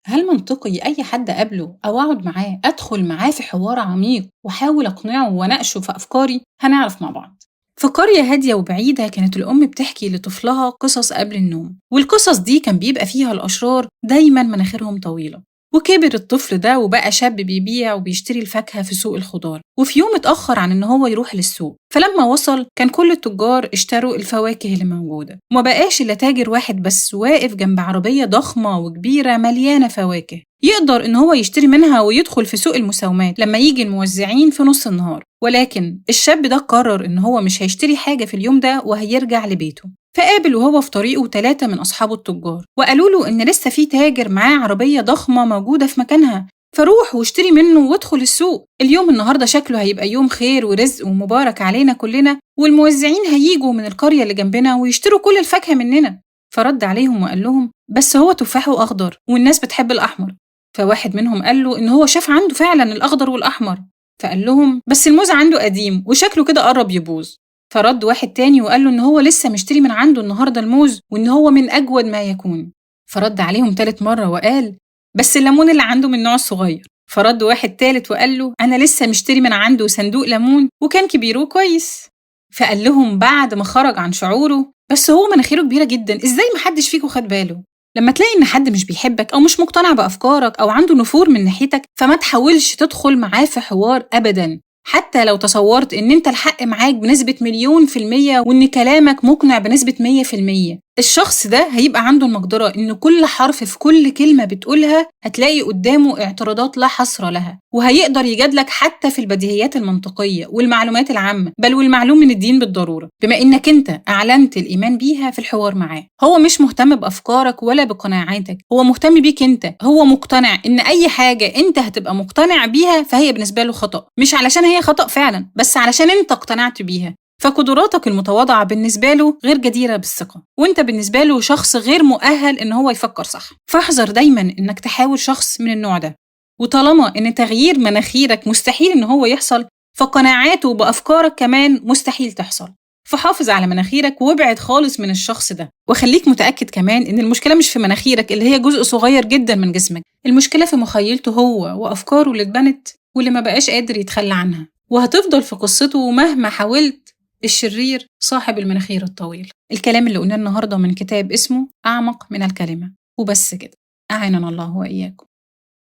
هل منطقي أي حد أقابله أو أقعد معاه أدخل معاه في حوار عميق وأحاول أقنعه وأناقشه في أفكاري؟ هنعرف مع بعض. في قرية هادية وبعيدة كانت الأم بتحكي لطفلها قصص قبل النوم، والقصص دي كان بيبقى فيها الأشرار دايما مناخيرهم طويلة. وكبر الطفل ده وبقى شاب بيبيع وبيشتري الفاكهة في سوق الخضار، وفي يوم اتأخر عن إن هو يروح للسوق، فلما وصل كان كل التجار اشتروا الفواكه اللي موجودة، وما بقاش إلا تاجر واحد بس واقف جنب عربية ضخمة وكبيرة مليانة فواكه يقدر إن هو يشتري منها ويدخل في سوق المساومات لما يجي الموزعين في نص النهار. ولكن الشاب ده قرر إن هو مش هيشتري حاجة في اليوم ده وهيرجع لبيته. فقابل وهو في طريقه 3 من أصحابه التجار وقالوا له إن لسه في تاجر معاه عربية ضخمة موجودة في مكانها، فروح واشتري منه وادخل السوق. اليوم النهاردة شكله هيبقى يوم خير ورزق ومبارك علينا كلنا، والموزعين هيجوا من القرية اللي جنبنا ويشتروا كل الفاكهة مننا. فرد عليهم وقال لهم بس هو تفاحه أخضر والناس بتحب الأحمر. فواحد منهم قال له إن هو شاف عنده فعلا الأخضر والأحمر. فقال لهم بس الموز عنده قديم وشكله كده قرب يبوظ. فرد واحد تاني وقال له إن هو لسه مشتري من عنده النهاردة الموز وإن هو من أجود ما يكون. فرد عليهم تالت مرة وقال بس الليمون اللي عنده من النوع الصغير. فرد واحد تالت وقال له أنا لسه مشتري من عنده صندوق ليمون وكان كبير وكويس. فقال لهم بعد ما خرج عن شعوره بس هو مناخيره كبيرة جدا، إزاي محدش فيكم خد باله؟ لما تلاقي إن حد مش بيحبك أو مش مقتنع بأفكارك أو عنده نفور من ناحيتك فما تحاولش تدخل معاه في حوار أبداً، حتى لو تصورت إن أنت الحق معاك بنسبة 1,000,000% وإن كلامك مقنع بنسبة 100%. الشخص ده هيبقى عنده المقدرة إن كل حرف في كل كلمة بتقولها هتلاقي قدامه اعتراضات لا حصر لها، وهيقدر يجادلك حتى في البديهيات المنطقية والمعلومات العامة، بل والمعلوم من الدين بالضرورة، بما إنك أنت أعلنت الإيمان بيها في الحوار معاه. هو مش مهتم بأفكارك ولا بقناعاتك، هو مهتم بيك أنت. هو مقتنع إن أي حاجة أنت هتبقى مقتنع بيها فهي بالنسبة له خطأ، مش علشان هي خطأ فعلا بس علشان أنت اقتنعت بيها. فقدراتك المتواضعة بالنسبة له غير جديرة بالثقة، وانت بالنسبة له شخص غير مؤهل ان هو يفكر صح. فاحذر دايما انك تحاول شخص من النوع ده. وطالما ان تغيير مناخيرك مستحيل ان هو يحصل، فقناعاته بأفكارك كمان مستحيل تحصل. فحافظ على مناخيرك وابعد خالص من الشخص ده، وخليك متأكد كمان ان المشكلة مش في مناخيرك اللي هي جزء صغير جدا من جسمك، المشكلة في مخيلته هو وأفكاره اللي اتبنت واللي ما بقاش قادر يتخلى عنها، وهتفضل في قصته مهما حاولت. الشرير صاحب المناخير الطويل. الكلام اللي قلناه النهاردة من كتاب اسمه أعمق من الكلمة. وبس كده، أعاننا الله وإياكم.